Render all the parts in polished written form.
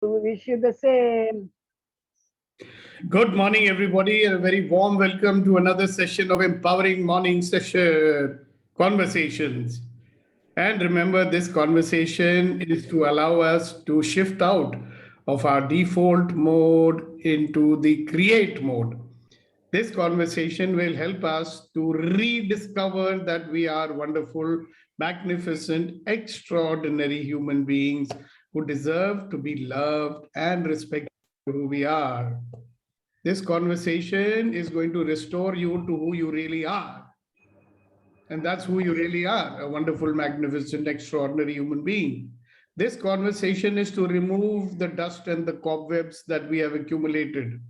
wish you the same. Good morning, everybody, and a very warm welcome to another session of Empowering Morning Session Conversations. And remember, this conversation is to allow us to shift out of our default mode into the create mode. This conversation will help us to rediscover that we are wonderful, magnificent, extraordinary human beings who deserve to be loved and respected for who we are. This conversation is going to restore you to who you really are. And that's who you really are, a wonderful, magnificent, extraordinary human being. This conversation is to remove the dust and the cobwebs that we have accumulated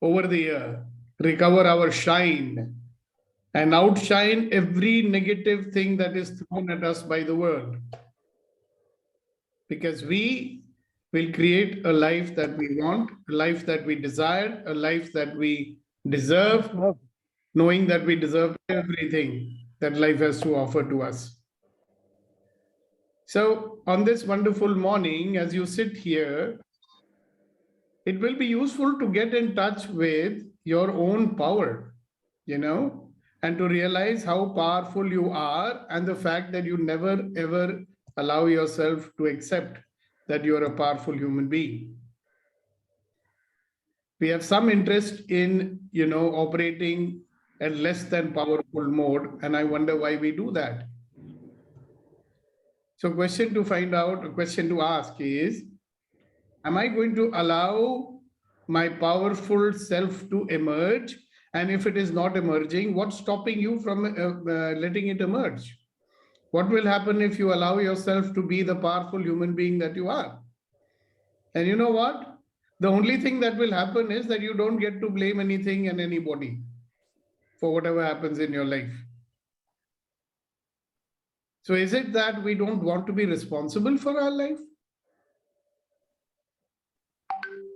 over the year, recover our shine, and outshine every negative thing that is thrown at us by the world. Because we will create a life that we want, a life that we desire, a life that we deserve, knowing that we deserve everything that life has to offer to us. So on this wonderful morning, as you sit here, it will be useful to get in touch with your own power, and to realize how powerful you are, and the fact that you never ever allow yourself to accept that you are a powerful human being. We have some interest in, operating at less than powerful mode, and I wonder why we do that. So question to ask is, am I going to allow my powerful self to emerge? And if it is not emerging, what's stopping you from letting it emerge? What will happen if you allow yourself to be the powerful human being that you are? And you know what? The only thing that will happen is that you don't get to blame anything and anybody for whatever happens in your life. So is it that we don't want to be responsible for our life?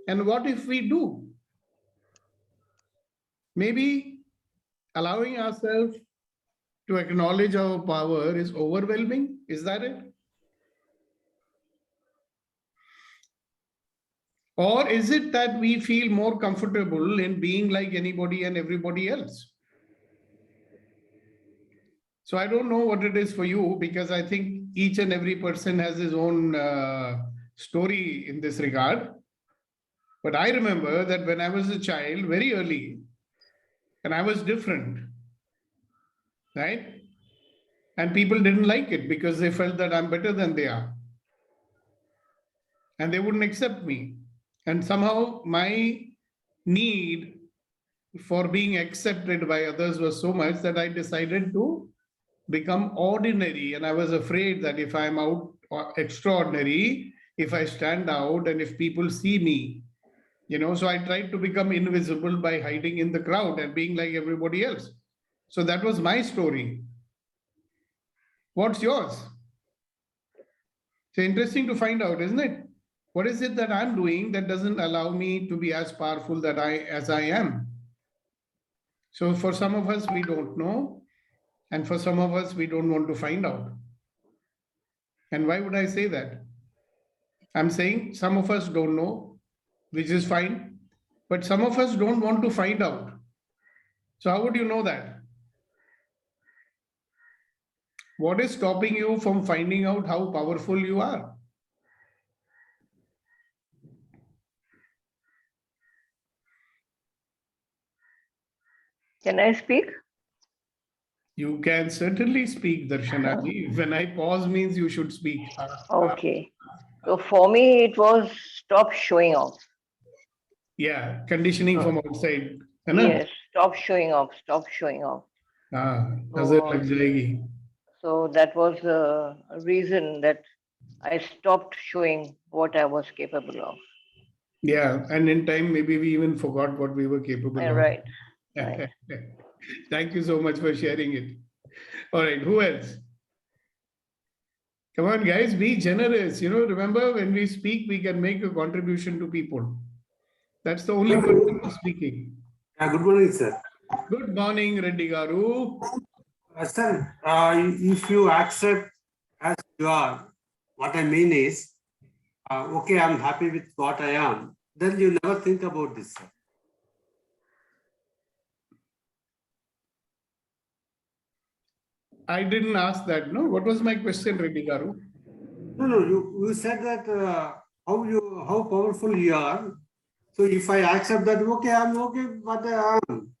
And what if we do? Maybe allowing ourselves to acknowledge our power is overwhelming. Is that it? Or is it that we feel more comfortable in being like anybody and everybody else? So I don't know what it is for you, because I think each and every person has his own story in this regard. But I remember that when I was a child, very early, and I was different, right? And people didn't like it because they felt that I'm better than they are. And they wouldn't accept me. And somehow my need for being accepted by others was so much that I decided to become ordinary. And I was afraid that if I'm out extraordinary, if I stand out and if people see me, so I tried to become invisible by hiding in the crowd and being like everybody else. So that was my story. What's yours? So interesting to find out, isn't it? What is it that I'm doing that doesn't allow me to be as powerful as I am? So for some of us, we don't know. And for some of us, we don't want to find out. And why would I say that? I'm saying some of us don't know, which is fine. But some of us don't want to find out. So how would you know that? What is stopping you from finding out how powerful you are? Can I speak? You can certainly speak, Darshanaji. When I pause means you should speak. Okay. So for me, it was stop showing off. Yeah, conditioning from outside. Yes, stop showing off. Stop showing off. So that was the reason that I stopped showing what I was capable of. Yeah, and in time, maybe we even forgot what we were capable of. Right. Thank you so much for sharing it. All right, who else? Come on, guys, be generous. Remember, when we speak, we can make a contribution to people. That's the only person who's speaking. Good morning, sir. Good morning, Reddy Garu. Sir, if you accept as you are, what I mean is, okay, I'm happy with what I am, then you never think about this, sir. I didn't ask that. No, what was my question, Reddy Garu? No, you said that how powerful you are. So if I accept that, okay, I'm okay, what I am.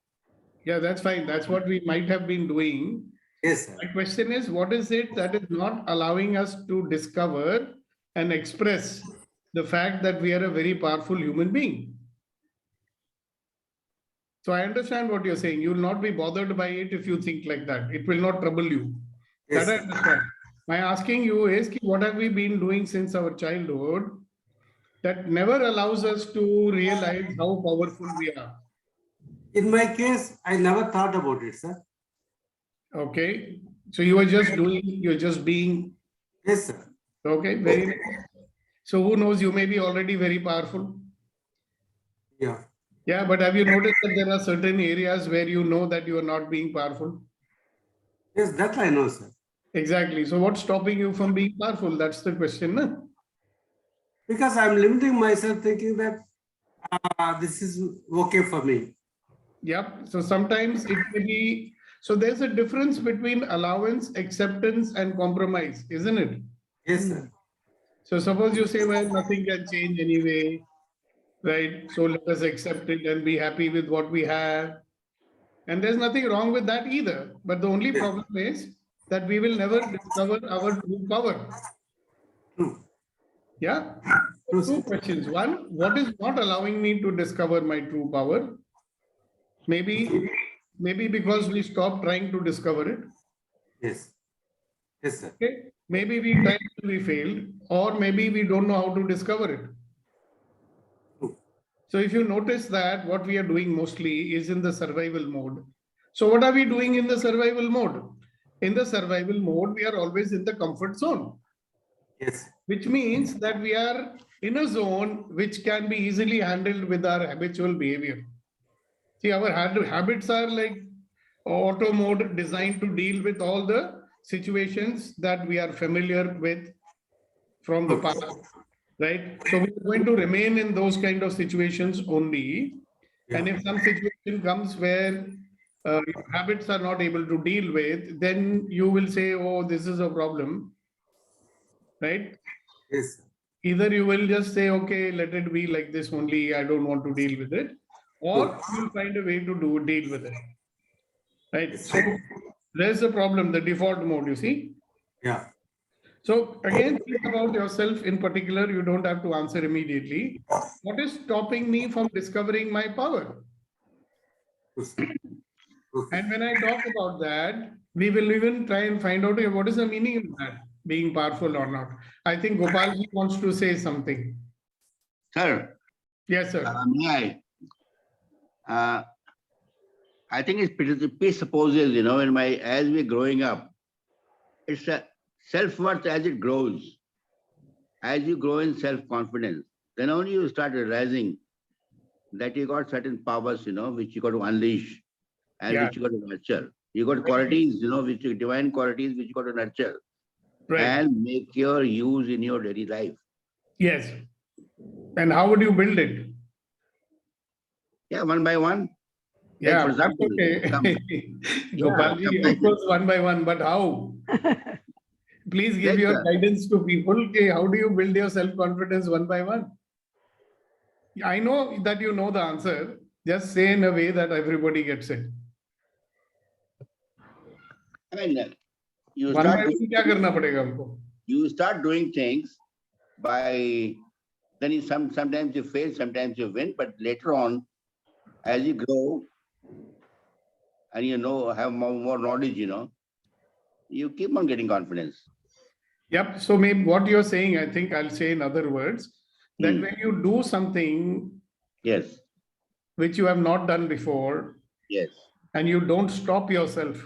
Yeah, that's fine. That's what we might have been doing. Yes, sir. My question is, what is it that is not allowing us to discover and express the fact that we are a very powerful human being? So I understand what you're saying. You will not be bothered by it if you think like that. It will not trouble you. Yes, That I sir. understand. My asking you is, what have we been doing since our childhood that never allows us to realize how powerful we are? In my case, I never thought about it, sir. Okay. So you are just doing, you're just being. Yes, sir. Okay. Very nice. So who knows, you may be already very powerful. Yeah. Yeah, but have you noticed that there are certain areas where you know that you are not being powerful? Yes, that I know, sir. Exactly. So what's stopping you from being powerful? That's the question. No? Because I'm limiting myself thinking that this is okay for me. Yep. So sometimes it may be, so there's a difference between allowance, acceptance, and compromise, isn't it? Yes, sir. So suppose you say, well, nothing can change anyway, right? So let us accept it and be happy with what we have. And there's nothing wrong with that either. But the only Yeah. problem is that we will never discover our true power. True. Yeah. True, Two sir. questions. One, what is not allowing me to discover my true power? Maybe because we stopped trying to discover it. Yes. Yes, sir. Okay. Maybe we tried and we failed, or maybe we don't know how to discover it. True. So if you notice that what we are doing mostly is in the survival mode. So what are we doing in the survival mode? In the survival mode, we are always in the comfort zone, Yes. which means that we are in a zone which can be easily handled with our habitual behavior. See, our habits are like auto mode designed to deal with all the situations that we are familiar with from the past, right? So we're going to remain in those kind of situations only. Yeah. And if some situation comes where your habits are not able to deal with, then you will say, oh, this is a problem, right? Yes. Either you will just say, okay, let it be like this only, I don't want to deal with it, or you'll find a way to deal with it, right? Yes. So there's the problem, the default mode, you see. Yeah. So again, think about yourself in particular. You don't have to answer immediately. What is stopping me from discovering my power? True, sir. True, sir. And when I talk about that, we will even try and find out what is the meaning of that, being powerful or not. I think Gopalji wants to say something. Sir, Yes, sir. may I think it presupposes, as we're growing up, it's a self-worth as it grows. As you grow in self-confidence, then only you start realizing that you got certain powers, which you got to unleash and Yeah. which you got to nurture. You got qualities, which divine qualities which you got to nurture Right. and make your use in your daily life. Yes. And how would you build it? Yeah, one by one. Yeah, for example, okay. Gopalji, of course, one by one, but how? Please give Like your that. guidance to people. Okay, how do you build your self-confidence one by one? I know that you know the answer. Just say in a way that everybody gets it. I mean, you One by start one क्या करना पड़ेगा हमको? you start doing things by then sometimes you fail, sometimes you win, but later on, as you grow and have more knowledge, you keep on getting confidence. Yep. So maybe what you're saying, I think I'll say in other words, that Hmm. when you do something Yes, which you have not done before, yes, and you don't stop yourself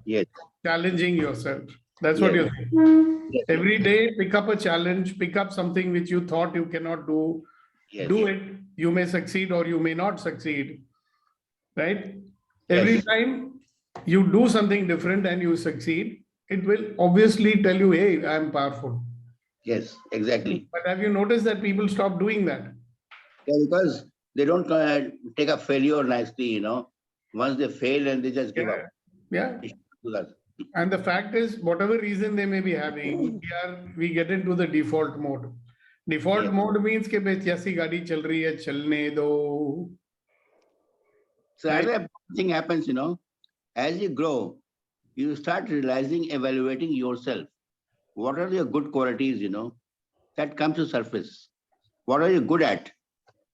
yes, challenging yourself. That's what Yes. you're saying. yes, Every day, pick up a challenge, pick up something which you thought you cannot do, yes, do it. You may succeed or you may not succeed, right? Every Yes. time you do something different and you succeed, it will obviously tell you, hey, I'm powerful. Yes, exactly. But have you noticed that people stop doing that? Yeah, because they don't take a failure nicely, Once they fail and they just give up. Yeah. They should do that. And the fact is, whatever reason they may be having, we get into the default mode. Default Yeah. mode means कि भाई जैसी गाड़ी चल रही है चलने दो. So Right. another thing happens, as you grow, you start realizing, evaluating yourself. What are your good qualities, that comes to surface? What are you good at?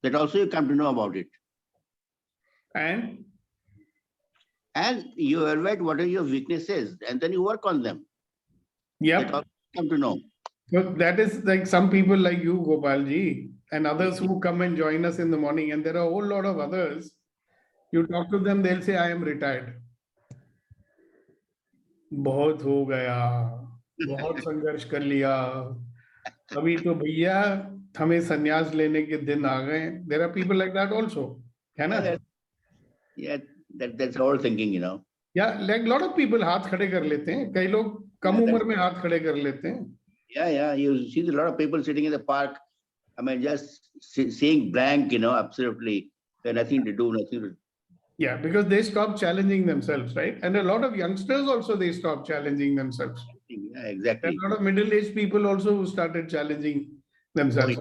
That also you come to know about it. And And you evaluate what are your weaknesses and then you work on them. That yep. also you come to know. So that is like some people like you, Gopalji, and others who come and join us in the morning. And there are a whole lot of others. You talk to them, they'll say, I am retired. बहुत हो गया, बहुत संघर्ष कर लिया. अभी तो भैया हमें संन्यास लेने के दिन आ गए. There are people like that also. है ना? Yeah, that's all thinking, Yeah, like lot of people हाथ खड़े कर लेते हैं. कई लोग कम उम्र में हाथ खड़े कर लेते हैं. Yeah. You see a lot of people sitting in the park. I mean, just seeing blank, absolutely. They're nothing to do, nothing to. Yeah, because they stop challenging themselves, right? And a lot of youngsters also, they stop challenging themselves. Yeah, There exactly. are a lot of middle-aged people also who started challenging themselves.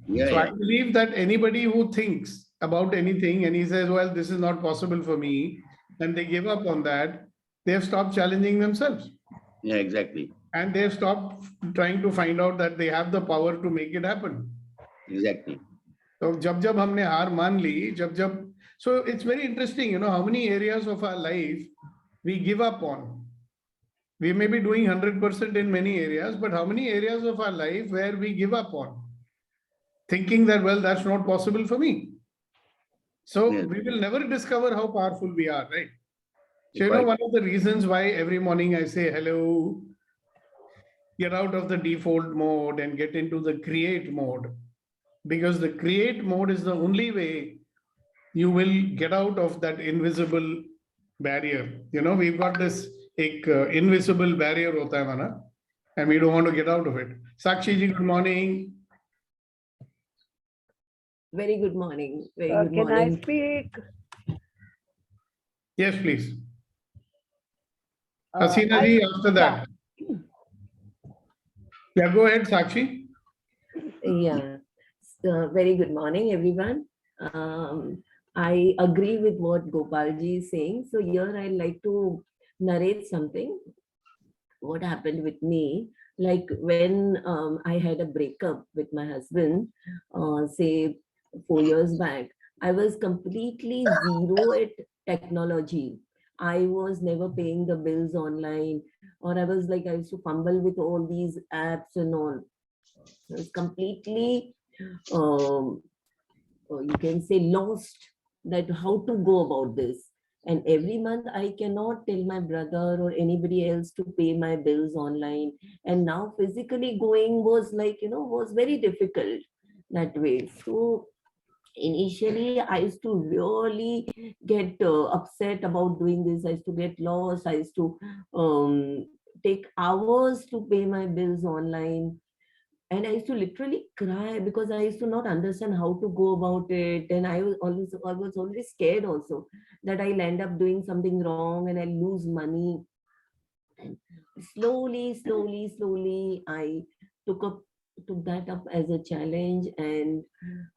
Yeah, So I yeah. believe that anybody who thinks about anything and he says, well, this is not possible for me, and they give up on that, they have stopped challenging themselves. Yeah, exactly. And they have stopped trying to find out that they have the power to make it happen. Exactly. So जब हमने हार मान ली, so it's very interesting, how many areas of our life we give up on. We may be doing 100% in many areas, but how many areas of our life where we give up on, thinking that, well, that's not possible for me. So Yes. we will never discover how powerful we are, right? So, Quite. one of the reasons why every morning I say hello, get out of the default mode and get into the create mode, because the create mode is the only way you will get out of that invisible barrier. We've got this invisible barrier hota hai mana, and we don't want to get out of it. Sakshi ji, good morning. Very good morning. Very good Can morning. I speak? Yes, please. Uh, Hasina I- ji, after that. Yeah, go ahead, Sakshi. Yeah. Very good morning, everyone. I agree with what Gopalji is saying. So here I'd like to narrate something. What happened with me? Like when I had a breakup with my husband, say 4 years back, I was completely zero at technology. I was never paying the bills online, or I used to fumble with all these apps and all. I was completely, you can say, lost that how to go about this. And every month I cannot tell my brother or anybody else to pay my bills online. And now physically going was was very difficult that way. So initially I used to really get upset about doing this. I used to get lost. I used to take hours to pay my bills online. And I used to literally cry because I used to not understand how to go about it. And I was always scared also that I'll end up doing something wrong and I'll lose money. And slowly, I took that up as a challenge, and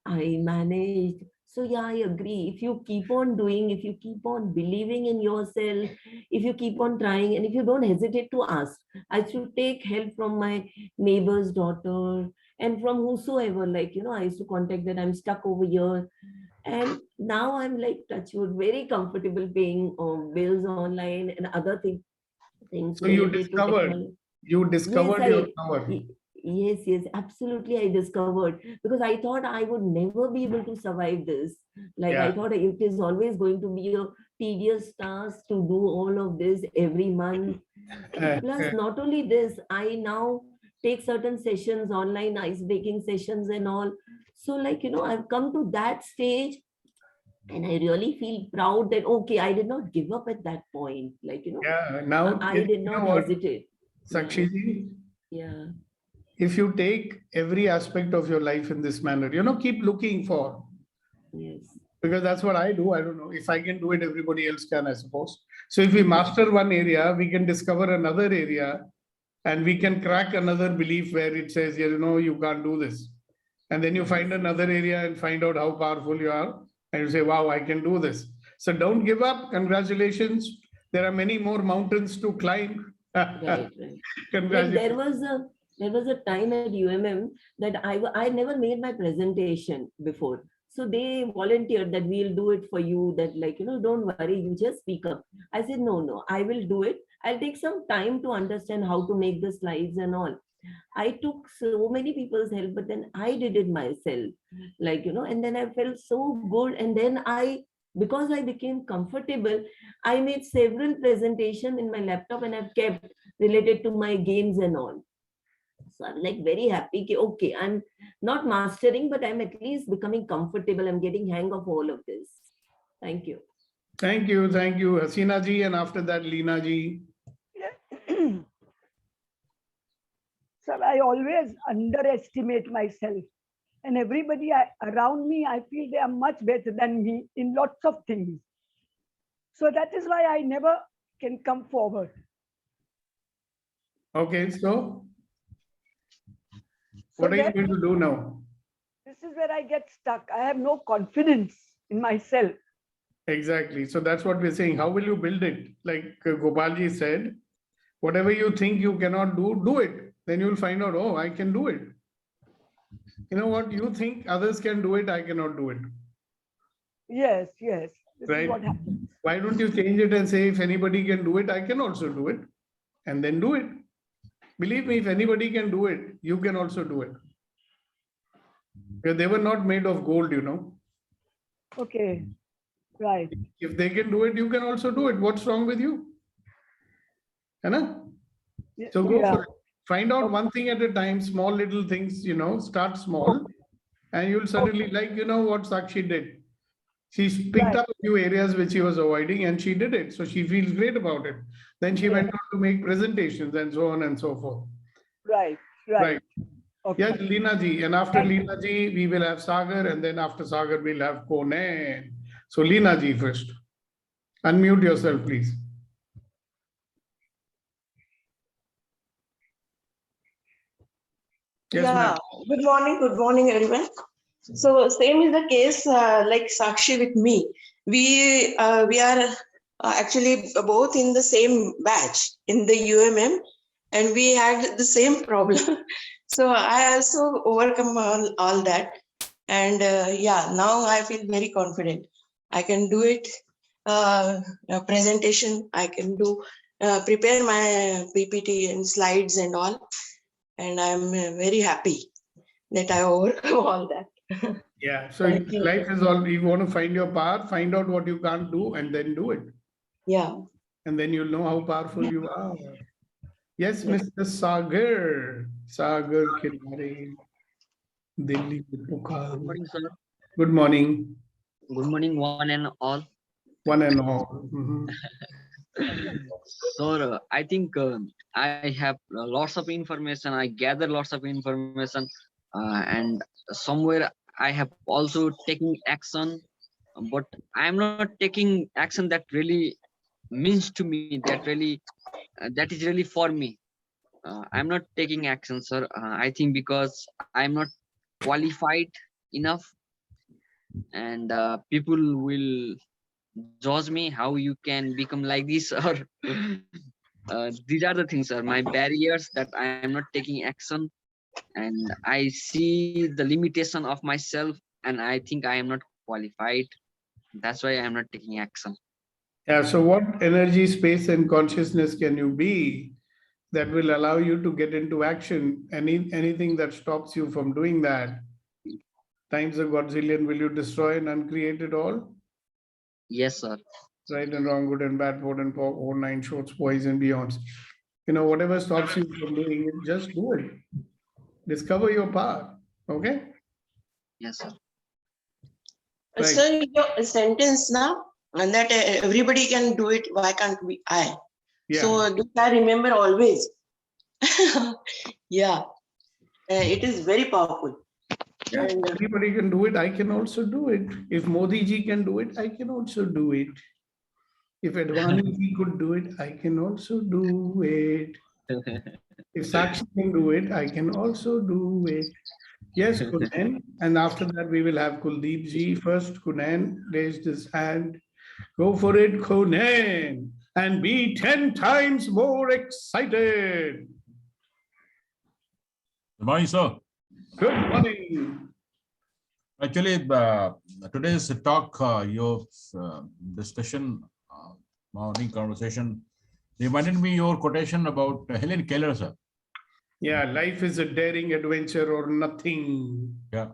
I managed. So yeah, I agree. If you keep on doing, if you keep on believing in yourself, if you keep on trying, and if you don't hesitate to ask, I should take help from my neighbor's daughter and from whosoever. I used to contact that I'm stuck over here. And now I'm like touchwood, very comfortable paying bills online and other things. So you related to discovered technology. your power. Yes, absolutely. I discovered because I thought I would never be able to survive this. I thought it is always going to be a tedious task to do all of this every month. Plus, not only this, I now take certain sessions, online ice breaking sessions and all. So, I've come to that stage and I really feel proud that, okay, I did not give up at that point. Yeah, now I did not hesitate. Sakshi ji, Yeah. if you take every aspect of your life in this manner, keep looking for, Yes. because that's what I do. I don't know if I can do it, everybody else can, I suppose. So if we master one area, we can discover another area, and we can crack another belief where it says, you can't do this. And then you find another area and find out how powerful you are, and you say, wow, I can do this. So don't give up. Congratulations. There are many more mountains to climb. Right, right. Like Congratulations. there was a time at UMM that I never made my presentation before. So they volunteered that we'll do it for you, that don't worry, you just speak up. I said, no, I will do it. I'll take some time to understand how to make the slides and all. I took so many people's help, but then I did it myself, and then I felt so good. And then because I became comfortable, I made several presentations in my laptop, and I've kept related to my games and all. So I'm like very happy. Okay, I'm not mastering, but I'm at least becoming comfortable. I'm getting hang of all of this. Thank you. Thank you. Thank you, Hasina ji. And after that, Leena ji. Sir, I always underestimate myself. And everybody around me, I feel they are much better than me in lots of things. So that is why I never can come forward. Okay, so what are you going to do now? This is where I get stuck. I have no confidence in myself. Exactly. So that's what we're saying. How will you build it? Like Gopalji said, whatever you think you cannot do, do it. Then you'll find out, oh, I can do it. You know what? You think others can do it, I cannot do it. Yes. This Right. is what happens. Why don't you change it and say, if anybody can do it, I can also do it. And then do it. Believe me, if anybody can do it, you can also do it. Because they were not made of gold, Okay. Right. If they can do it, you can also do it. What's wrong with you? So go for it. Find out one thing at a time, small little things, start small. And you'll suddenly, what Sakshi did. She picked up a few areas which she was avoiding, and she did it. So she feels great about it. Then she went on to make presentations and so on and so forth. Right. Okay. Yes, Okay. Leena ji. And after Leena ji, we will have Sagar. And then after Sagar, we'll have Konen. So Leena ji first. Unmute yourself, please. Yes, ma'am. Good morning, everyone. So same is the case like Sakshi with me. We are actually both in the same batch in the UMM, and we had the same problem. So I also overcome all that, and now I feel very confident. I can do it. A presentation I can do, prepare my PPT and slides and all. And I'm very happy that I overcome all that. Yeah. So life is all, you want to find your power, find out what you can't do, and then do it. Yeah. And then you'll know how powerful you are. Yes, Mr. Sagar. Sagar Kinare. Delhi. Good morning, sir. Good morning. Good morning, one and all. One and all. Mm-hmm. So I think I have lots of information. I gather lots of information, and somewhere I have also taken action, but I am not taking action that really means to me. That is really for me. I'm not taking action, sir. I think because I'm not qualified enough, and people will judge me how you can become like this, or these are the things, sir, my barriers, that I am not taking action, and I see the limitation of myself, and I think I am not qualified. That's why I am not taking action. Yeah. So what energy, space, and consciousness can you be that will allow you to get into action? Anything that stops you from doing that, times a godzillion, will you destroy and uncreate it all? Yes, sir. Right and wrong, good and bad, bold and poor, all nine shorts, boys and beyonds. Whatever stops you from doing it, just do it. Discover your path. Okay? Yes, sir. Right. So your sentence now, and that everybody can do it, why can't we? Yeah. So this I remember always. Yeah. it is very powerful. Yeah, And anybody can do it. I can also do it. If Modi ji can do it, I can also do it. If Advani ji could do it, I can also do it. If Sakshi can do it, I can also do it. Yes, Kunan. And after that, we will have Kuldeep ji. First, Kunan raised his hand. Go for it, Kunan. And be 10 times more excited. Good morning, sir. Good morning. Actually, today's talk, your discussion, morning conversation, reminded me your quotation about Helen Keller, sir. Yeah, life is a daring adventure or nothing. Yeah.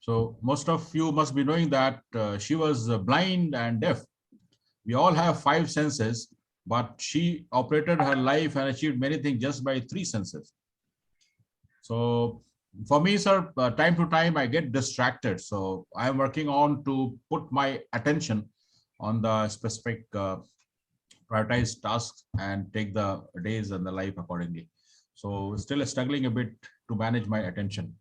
So most of you must be knowing that she was blind and deaf. We all have 5 senses, but she operated her life and achieved many things just by 3 senses. So for me, sir, time to time I get distracted. So I'm working on to put my attention on the specific prioritized tasks and take the days and the life accordingly. So still struggling a bit to manage my attention.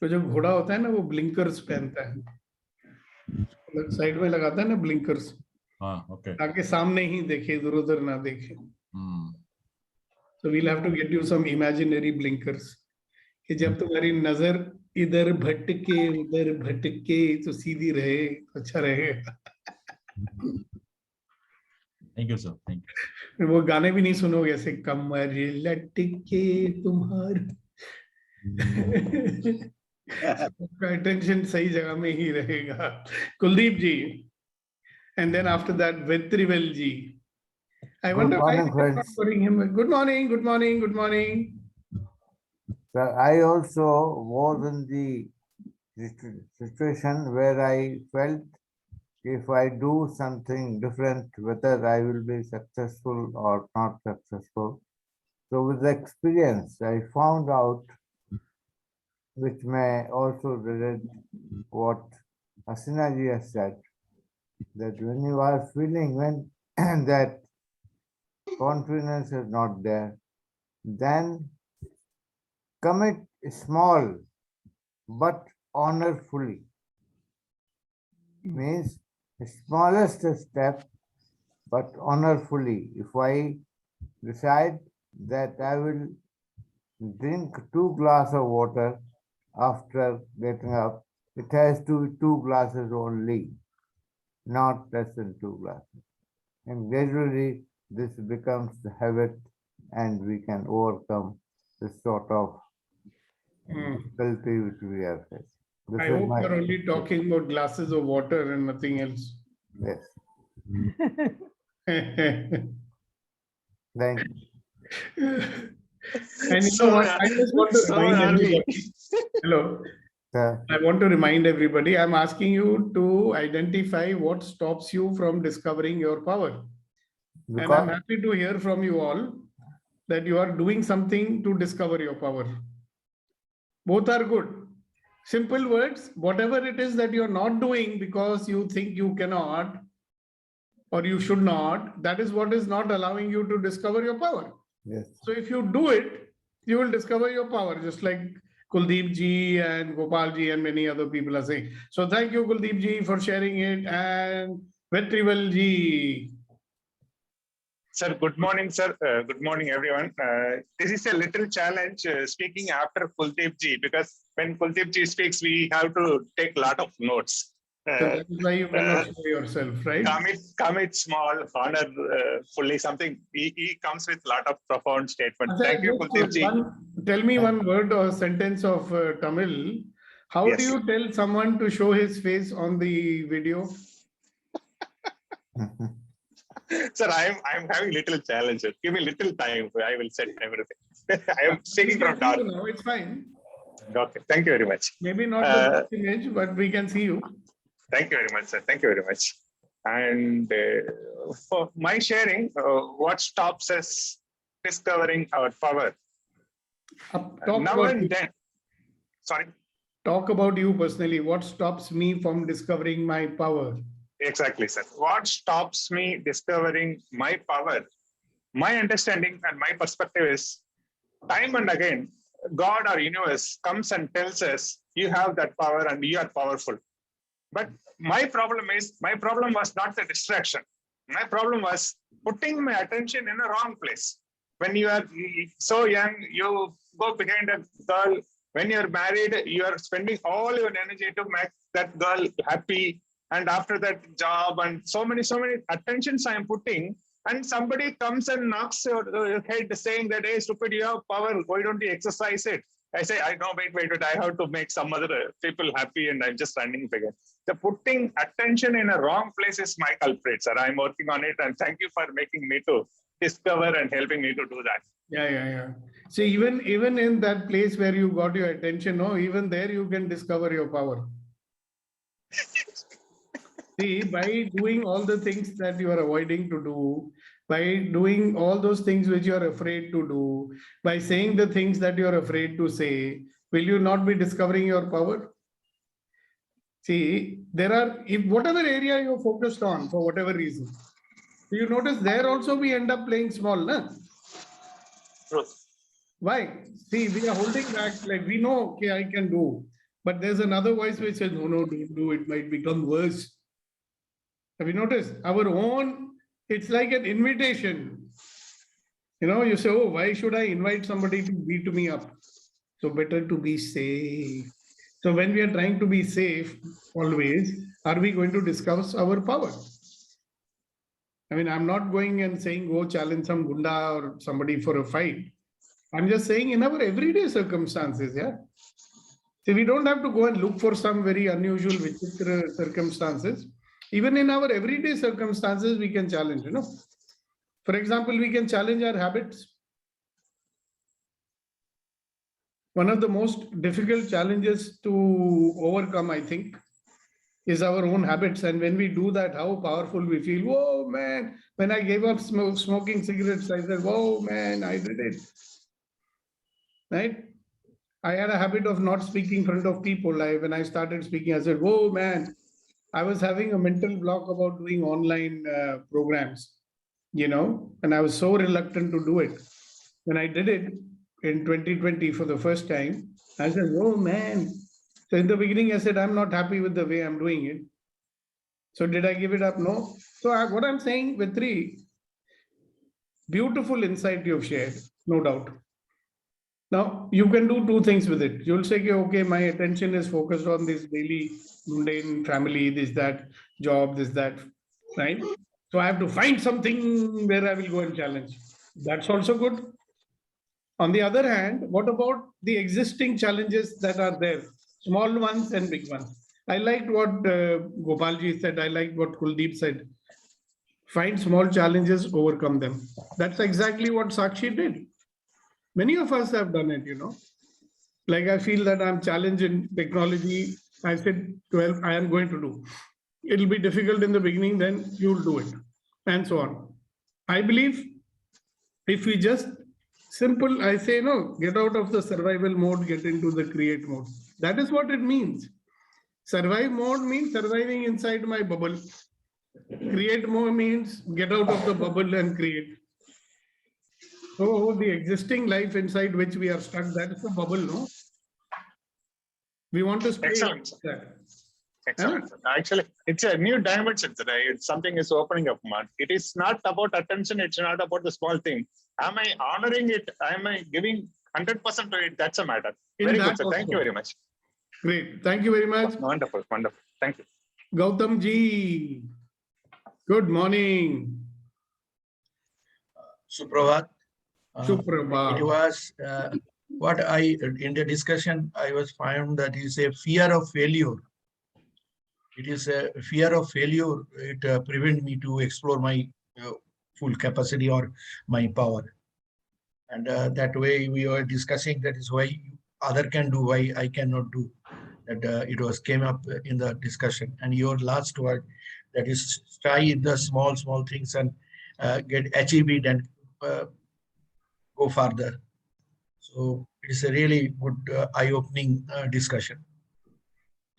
तो जो घोड़ा होता है ना वो blinkers पहनता है, side में लगाता है ना ब्लिंकर्स, Okay. ताकि सामने ही देखे, इधर उधर ना देखे. So we'll have to get you some imaginary blinkers. कि जब तुम्हारी नजर इधर भटके उधर भटके तो सीधी रहे, अच्छा रहेगा. Thank you, sir. Thank you. वो गाने भी नहीं सुनोगे ऐसे कमर लटके तुम्हारे. Attention सही जगह में ही रहेगा. Kuldeep ji. And then after that, Vetrivel ji. I wonder why morning, they're not friends. putting him. Good morning, good morning, good morning. Sir, I also was in the situation where I felt if I do something different, whether I will be successful or not successful. So with the experience, I found out, which may also relate what Hasina ji has said, that when you are feeling when that confidence is not there, then commit small but honorfully. Means smallest step but honorfully. If I decide that I will drink 2 glasses of water after getting up, it has to be 2 glasses only, not less than 2 glasses. And gradually this becomes the habit and we can overcome this sort of difficulty which we are facing. This I is hope my- you're only talking about glasses of water and nothing else. Yes, And thank you. you know what? I just want to remind everybody. Hello. Sir, I want to remind everybody, I'm asking you to identify what stops you from discovering your power. And I'm because happy to hear from you all that you are doing something to discover your power. Both are good. Simple words, whatever it is that you're not doing because you think you cannot or you should not, that is what is not allowing you to discover your power. yes, So if you do it, you will discover your power, just like Kuldeep ji and Gopal ji and many other people are saying. So thank you, Kuldeep ji, for sharing it, and Vetrivel ji. Sir, good morning, sir. Good morning, everyone. This is a little challenge speaking after Kuldeep ji, because when Kuldeep ji speaks, we have to take a lot of notes. So that is why you cannot show yourself, right? Commit small, honor fully, something. He comes with a lot of profound statements. Achha, Thank you, just Kuldeep ji. tell me one word or sentence of Tamil. How do Yes. you tell someone to show his face on the video? Sir, I'm having little challenges. Give me little time. I will set everything. I am speaking from dark. No, it's fine. Okay. Thank you very much. Maybe not the best image, but we can see you. Thank you very much, sir. Thank you very much. And for my sharing, what stops us discovering our power? Talk Now about and you. then. Sorry. Talk about you personally. What stops me from discovering my power? Exactly, sir. What stops me discovering my power? My understanding and my perspective is time and again, God or universe comes and tells us, you have that power and you are powerful. But my problem was not the distraction. My problem was putting my attention in the wrong place. When you are so young, you go behind a girl. When you're married, you are spending all your energy to make that girl happy. And after that, job and so many attentions I am putting. And somebody comes and knocks your head saying that, hey, stupid, you have power. Why don't you exercise it? I say, I know, wait, I have to make some other people happy and I'm just running again. The putting attention in a wrong place is my culprit, sir. I'm working on it and thank you for making me to discover and helping me to do that. Yeah. See, even in that place where you got your attention, no, even there you can discover your power. See, by doing all the things that you are avoiding to do, by doing all those things which you are afraid to do, by saying the things that you are afraid to say, will you not be discovering your power? See, there are, if whatever area you're focused on for whatever reason, you notice there also we end up playing small, no? True. Why? See, we are holding back, like we know, okay, I can do, but there's another voice which says, no, don't do, it might become worse. Have you noticed? Our own, it's like an invitation. You know, you say, oh, why should I invite somebody to beat me up? So better to be safe. So when we are trying to be safe, always, are we going to discuss our power? I mean, I'm not going and saying, go challenge some gunda or somebody for a fight. I'm just saying in our everyday circumstances, yeah. So we don't have to go and look for some very unusual vichitra circumstances. Even in our everyday circumstances, we can challenge, you know. For example, we can challenge our habits. One of the most difficult challenges to overcome, I think, is our own habits. And when we do that, how powerful we feel. Whoa, man, when I gave up smoking cigarettes, I said, whoa, man, I did it. Right? I had a habit of not speaking in front of people. When I started speaking, I said, whoa, man, I was having a mental block about doing online programs, you know, and I was so reluctant to do it. When I did it in 2020 for the first time, I said, oh, man. So in the beginning, I said, I'm not happy with the way I'm doing it. So did I give it up? No. So what I'm saying, Vetri, beautiful insight you've shared, no doubt. Now, you can do two things with it. You'll say, okay, my attention is focused on this daily mundane family, this, that, job, this, that, right? So I have to find something where I will go and challenge. That's also good. On the other hand, what about the existing challenges that are there? Small ones and big ones. I liked what Gopalji said. I liked what Kuldeep said. Find small challenges, overcome them. That's exactly what Sakshi did. Many of us have done it, you know. Like I feel that I'm challenged in technology. I said, 12, I am going to do. It'll be difficult in the beginning, then you'll do it, and so on. I believe if we just simple, I say, no, get out of the survival mode, get into the create mode. That is what it means. Survive mode means surviving inside my bubble. Create mode means get out of the bubble and create. So the existing life inside which we are stuck, that is a bubble, no? We want to stay. Excellent. Excellent. Actually, it's a new dimension today. It's something is opening up, man. It is not about attention. It's not about the small thing. Am I honoring it? Am I giving 100% to it? That's a matter. Very good, sir. Thank you very much. Great. Thank you very much. Wonderful. Wonderful. Thank you. Gautam ji. Good morning. Suprabhat. Suprabhat. It was what I, in the discussion, I was found that is a fear of failure. It is a fear of failure. It prevents me to explore my full capacity or my power. And that way we were discussing, that is why other can do, why I cannot do. That it was came up in the discussion. And your last word, that is try the small things and achieve it and go further. So it is a really good eye-opening discussion.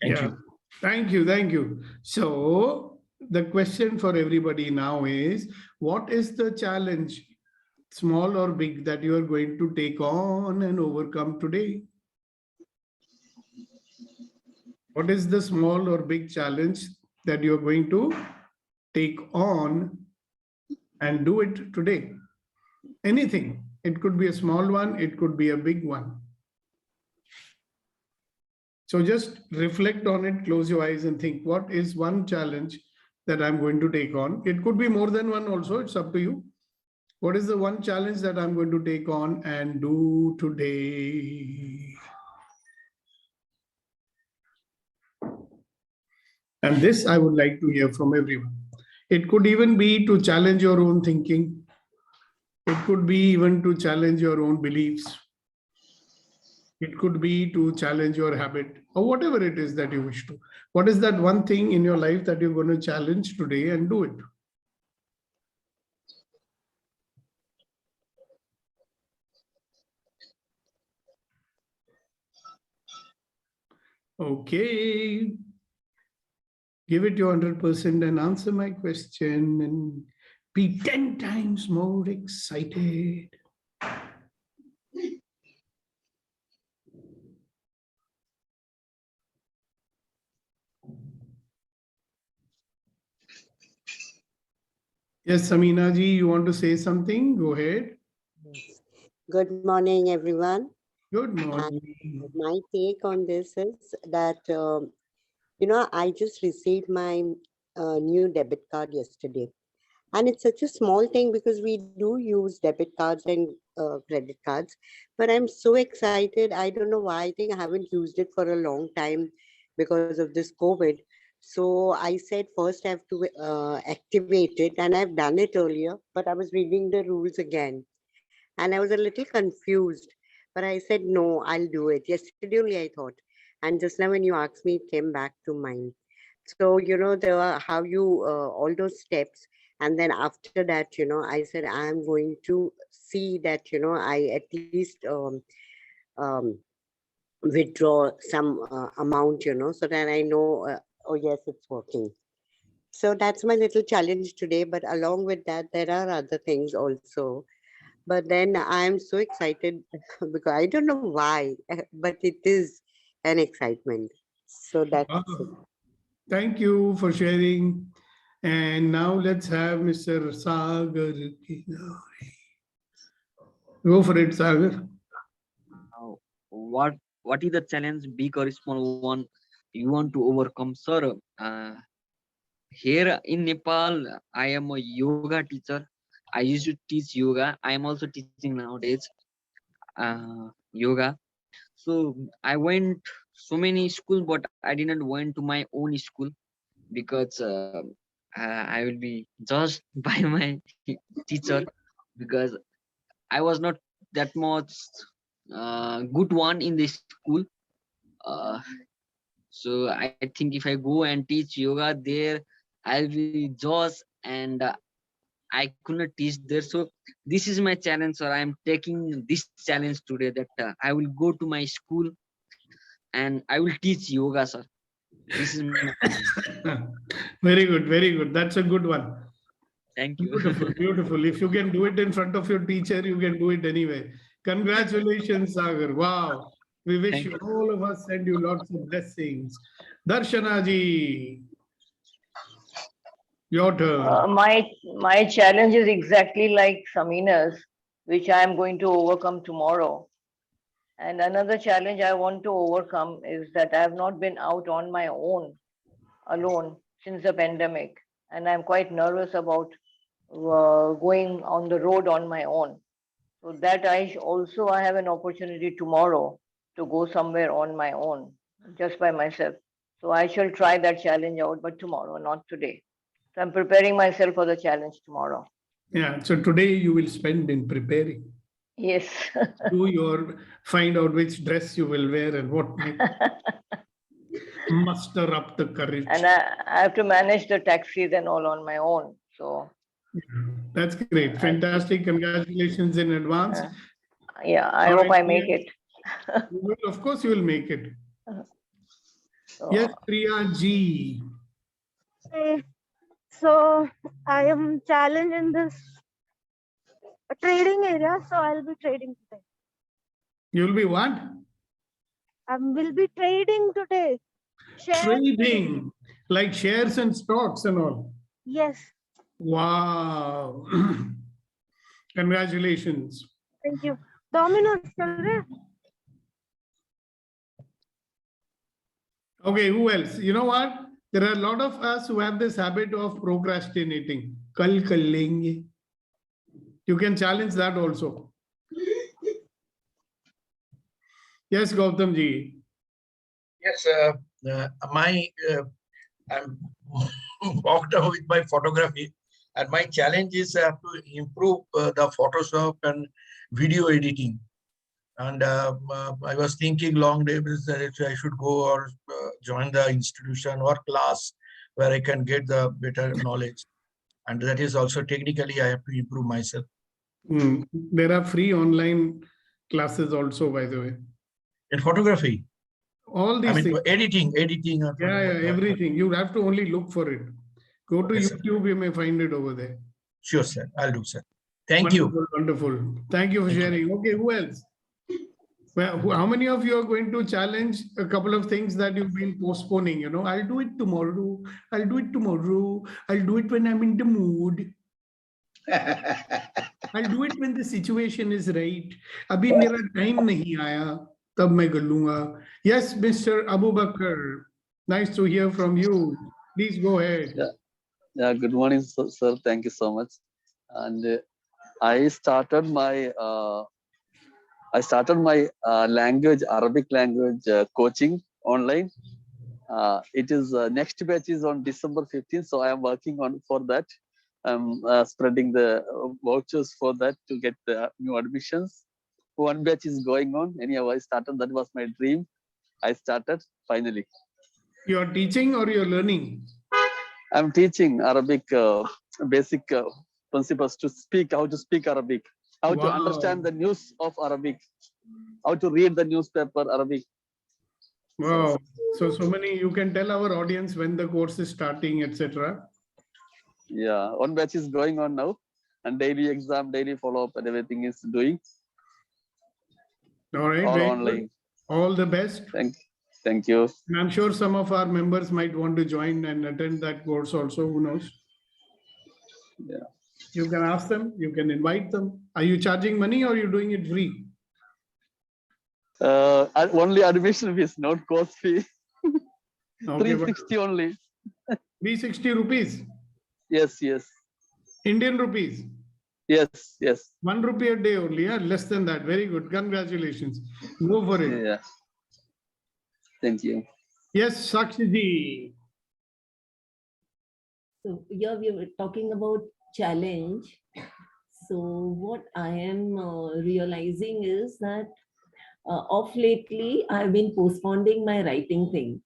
Thank you. Thank you. Thank you. So the question for everybody now is, what is the challenge small or big, that you are going to take on and overcome today? What is the small or big challenge that you are going to take on and do it today? Anything. It could be a small one, it could be a big one. So just reflect on it, close your eyes and think, what is one challenge that I'm going to take on? It could be more than one also, it's up to you. What is the one challenge that I'm going to take on and do today? And this I would like to hear from everyone. It could even be to challenge your own thinking. It could be even to challenge your own beliefs. It could be to challenge your habit or whatever it is that you wish to. What is that one thing in your life that you're going to challenge today and do it? Okay. Give it your 100% and answer my question and be 10 times more excited. Yes, Samina ji, you want to say something? Go ahead. Good morning, everyone. Good And morning. my take on this is that, I just received my new debit card yesterday. And it's such a small thing because we do use debit cards and credit cards. But I'm so excited. I don't know why. I think I haven't used it for a long time because of this COVID. So I said first I have to activate it, and I've done it earlier, but I was reading the rules again. And I was a little confused, but I said, no, I'll do it. Yesterday only I thought. And just now when you asked me, it came back to mind. So, there are how you, all those steps. And then after that, I said, I'm going to see that, I at least um, withdraw some amount, so that I know, oh, yes, it's working. So that's my little challenge today. But along with that, there are other things also. But then I'm so excited because I don't know why, but it is an excitement. So that's it. Thank you for sharing. And now let's have Mr. Sagar. Go for it, Sagar. What is the challenge, big or small one, you want to overcome, sir? Here in Nepal, I am a yoga teacher. I used to teach yoga. I am also teaching nowadays yoga. So I went so many schools, but I didn't went to my own school because I will be judged by my teacher because I was not that much good one in the school. So I think if I go and teach yoga there, I'll be judged and I could not teach there. So this is my challenge, sir. I am taking this challenge today that I will go to my school and I will teach yoga, sir. This is my Very good, very good. That's a good one. Thank you. Beautiful, beautiful. If you can do it in front of your teacher, you can do it anyway. Congratulations, Sagar. Wow. We wish you, all of us send you lots of blessings. Darshana ji, your turn. My challenge is exactly like Samina's, which I am going to overcome tomorrow. And another challenge I want to overcome is that I have not been out on my own, alone, since the pandemic. And I'm quite nervous about going on the road on my own. So that I have an opportunity tomorrow to go somewhere on my own, just by myself. So I shall try that challenge out, but tomorrow, not today. So I'm preparing myself for the challenge tomorrow. Yeah, so today you will spend in preparing. Yes. Find out which dress you will wear and what muster up the courage. And I have to manage the taxis and all on my own. So that's great. Fantastic. Congratulations in advance. Yeah, I hope I make it. Of course, you will make it. So, yes, Priya ji. So I am challenged in this trading area, so I'll be trading today. You'll be what? I will be trading today. Shares Trading, like shares and stocks and all. Yes. Wow. Congratulations. Thank you. Domino's चल रहे हैं? Okay, who else? You know what? There are a lot of us who have this habit of procrastinating. Kal kal lenge. You can challenge that also. Yes, Gautam ji. Yes, I'm walked out with my photography, and my challenge is to improve the Photoshop and video editing. And I was thinking long days that I should go or join the institution or class where I can get the better knowledge. And that is also technically I have to improve myself. There are free online classes also, by the way. In photography. All these things. Editing. Yeah, everything. You have to only look for it. Go to YouTube, you may find it over there. Sure, sir. I'll do, sir. Thank you. Wonderful. Thank you for sharing. Okay, who else? Well, how many of you are going to challenge a couple of things that you've been postponing? You know, I'll do it tomorrow. I'll do it tomorrow. I'll do it when I'm in the mood. I'll do it when the situation is right. Abhi mera time nahi aaya, tab main kar lunga. Yes, Mr. Abu Bakr. Nice to hear from you. Please go ahead. Yeah. Good morning, sir. Thank you so much. And I started my language, Arabic language coaching online. It is next batch is on December 15th, so I am working on for that. I'm spreading the vouchers for that to get the new admissions. One batch is going on. Anyhow, I started. That was my dream. I started finally. You are teaching or you're learning? I'm teaching Arabic basic principles to speak, how to speak Arabic, how to understand the news of Arabic, how to read the newspaper Arabic. Wow. So many, you can tell our audience when the course is starting, etc. Yeah, one batch is going on now, and daily exam, daily follow-up, and everything is doing. All right. All very online. Good. All the best. Thank you. And I'm sure some of our members might want to join and attend that course also. Who knows? Yeah. You can ask them. You can invite them. Are you charging money or are you doing it free? Only admission fees, not course fee. Okay, 360 only. 360 rupees. Yes. Indian rupees. Yes. ₹1 a day only. Yeah? Less than that. Very good. Congratulations. Go for it. Yeah. Thank you. Yes, Sakshi ji. So here we were talking about challenge. So what I am realizing is that of lately I've been postponing my writing thing.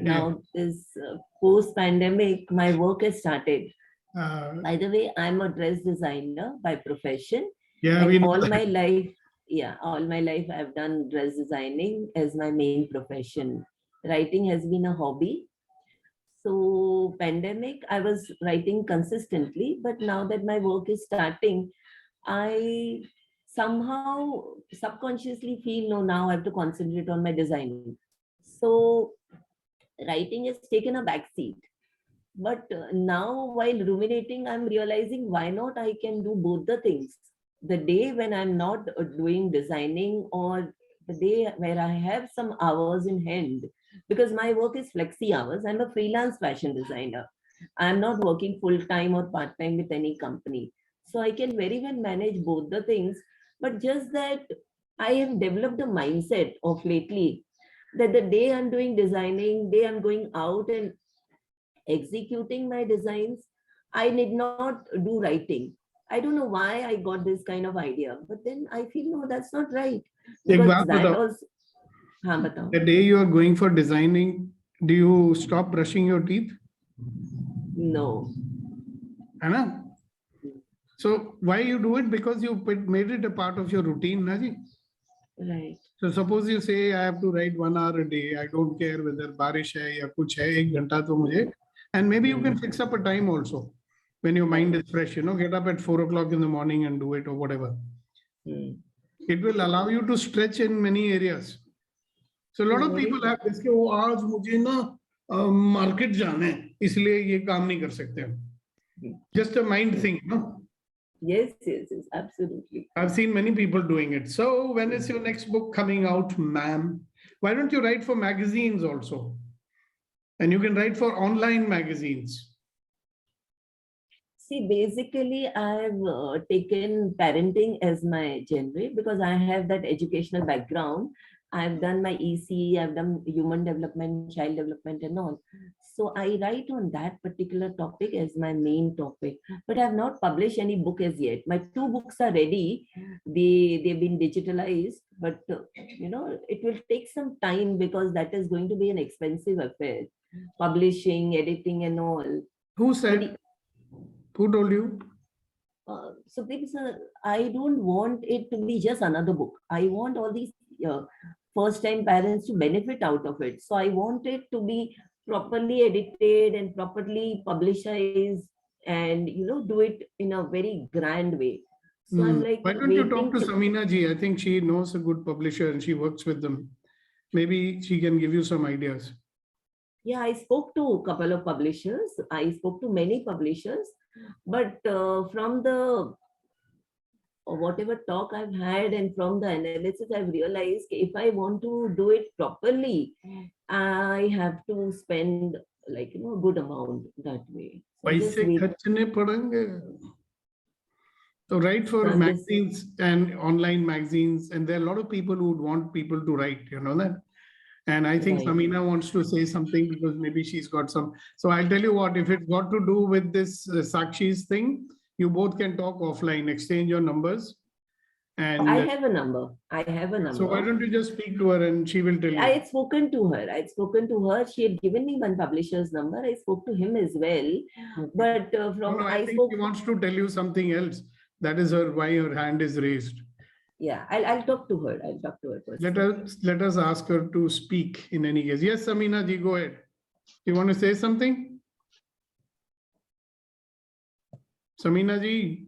Now this post-pandemic, my work has started. By the way, I'm a dress designer by profession. Yeah, and all my life I've done dress designing as my main profession. Writing has been a hobby. So pandemic, I was writing consistently, but now that my work is starting, I somehow subconsciously feel, no, now I have to concentrate on my designing. So writing has taken a back seat. But now while ruminating, I'm realizing why not I can do both the things. The day when I'm not doing designing, or the day where I have some hours in hand, because my work is flexi hours. I'm a freelance fashion designer. I'm not working full-time or part-time with any company. So I can very well manage both the things. But just that I have developed a mindset of lately that the day I'm doing designing, day I'm going out and executing my designs, I need not do writing. I don't know why I got this kind of idea, but then I feel, no, that's not right. Because that also, the day you are going for designing, do you stop brushing your teeth? No. Anna? So why you do it? Because you made it a part of your routine, Naji? Right. So suppose you say, I have to write 1 hour a day. I don't care whether barish hai ya kuch hai, 1 ghanta to mujhe. And maybe you can fix up a time also. when your mind is fresh, get up at 4 o'clock in the morning and do it or whatever. It will allow you to stretch in many areas. So a lot of people have this, कि वो आज मुझे ना market जाना है, इसलिए ये काम नहीं कर सकते हम. Just a mind thing, no? Yes, absolutely. I've seen many people doing it. So when is your next book coming out, ma'am? Why don't you write for magazines also? And you can write for online magazines. See, basically, I've taken parenting as my genre because I have that educational background. I've done my EC, I've done human development, child development and all. So I write on that particular topic as my main topic, but I have not published any book as yet. My 2 books are ready. They've been digitalized, but it will take some time because that is going to be an expensive affair. Publishing, editing and all. Who said? Who told you? So I don't want it to be just another book. I want all these first-time parents to benefit out of it. So I want it to be properly edited and properly publicized and, do it in a very grand way. So I'm like, why don't you talk to Samina ji? I think she knows a good publisher and she works with them. Maybe she can give you some ideas. Yeah, I spoke to a couple of publishers. I spoke to many publishers, but from the whatever talk I've had and from the analysis, I've realized if I want to do it properly, I have to spend a good amount that way. So write for magazines and online magazines, and there are a lot of people who would want people to write, you know that. And I think Samina wants to say something because maybe she's got some. So I'll tell you what, if it's got to do with this Sakshi's thing, you both can talk offline, exchange your numbers. And I have a number. So why don't you just speak to her and she will tell you. I had spoken to her. She had given me one publisher's number. I spoke to him as well. But I think she wants to tell you something else. That is why her hand is raised. Yeah, I'll talk to her. Let us ask her to speak in any case. Yes, Samina ji, go ahead. You want to say something? Samina ji.